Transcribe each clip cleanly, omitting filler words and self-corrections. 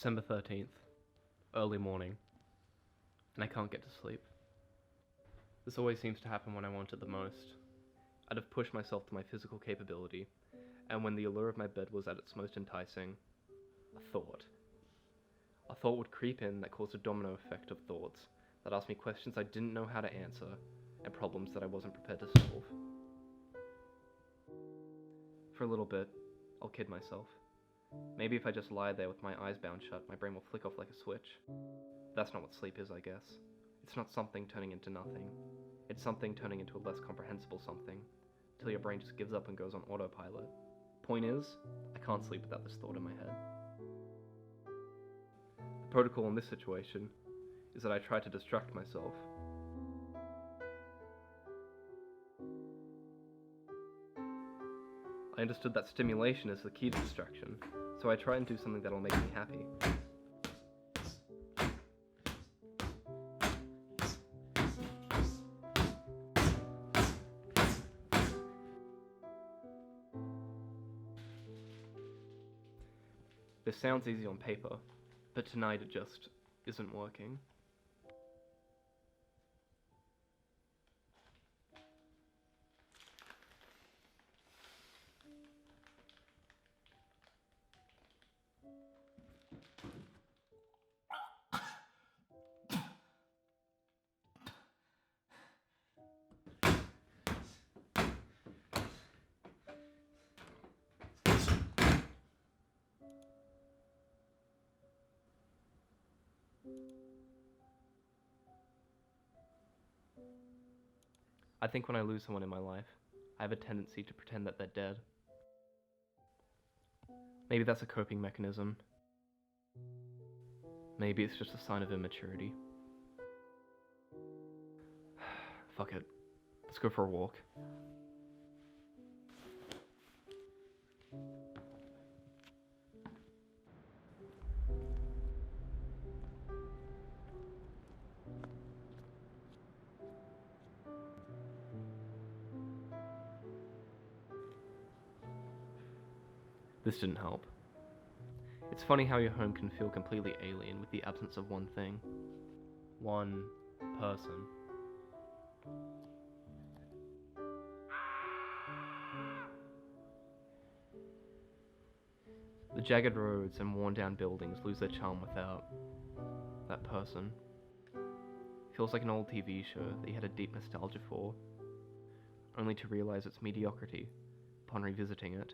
December 13th, early morning, and I can't get to sleep. This always seems to happen when I want it the most. I'd have pushed myself to my physical capability, and when the allure of my bed was at its most enticing, a thought would creep in that caused a domino effect of thoughts that asked me questions I didn't know how to answer, and problems that I wasn't prepared to solve. For a little bit, I'll kid myself. Maybe if I just lie there with my eyes bound shut, my brain will flick off like a switch. That's not what sleep is, I guess. It's not something turning into nothing. It's something turning into a less comprehensible something, till your brain just gives up and goes on autopilot. Point is, I can't sleep without this thought in my head. The protocol in this situation is that I try to distract myself. I understood that stimulation is the key to distraction, so I try and do something that'll make me happy. This sounds easy on paper, but tonight it just isn't working. I think when I lose someone in my life, I have a tendency to pretend that they're dead. Maybe that's a coping mechanism. Maybe it's just a sign of immaturity. Fuck it. Let's go for a walk. This didn't help. It's funny how your home can feel completely alien with the absence of one thing. One person. The jagged roads and worn-down buildings lose their charm without that person. Feels like an old TV show that you had a deep nostalgia for, only to realize its mediocrity upon revisiting it.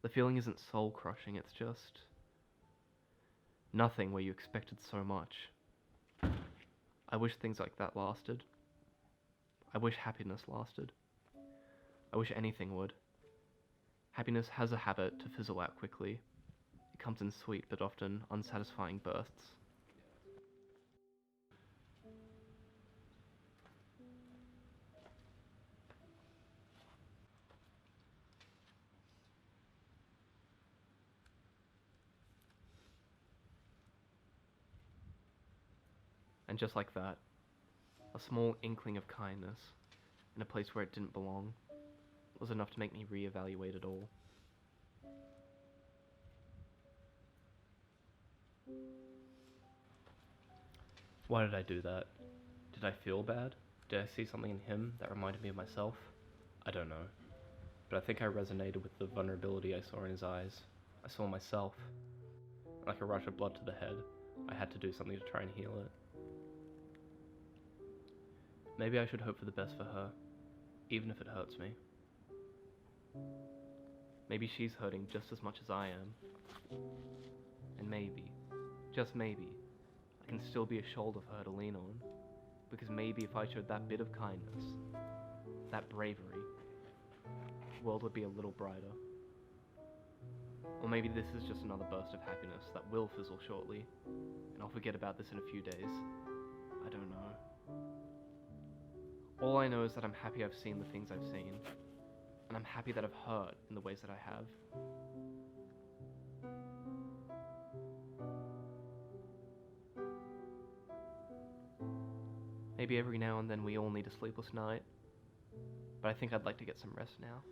The feeling isn't soul-crushing, it's just nothing where you expected so much. I wish things like that lasted. I wish happiness lasted. I wish anything would. Happiness has a habit to fizzle out quickly. It comes in sweet but often unsatisfying bursts. And just like that, a small inkling of kindness in a place where it didn't belong was enough to make me reevaluate it all. Why did I do that? Did I feel bad? Did I see something in him that reminded me of myself? I don't know. But I think I resonated with the vulnerability I saw in his eyes. I saw myself. Like a rush of blood to the head, I had to do something to try and heal it. Maybe I should hope for the best for her, even if it hurts me. Maybe she's hurting just as much as I am. And maybe, just maybe, I can still be a shoulder for her to lean on, because maybe if I showed that bit of kindness, that bravery, the world would be a little brighter. Or maybe this is just another burst of happiness that will fizzle shortly, and I'll forget about this in a few days. I don't know. All I know is that I'm happy I've seen the things I've seen, and I'm happy that I've hurt in the ways that I have. Maybe every now and then we all need a sleepless night, but I think I'd like to get some rest now.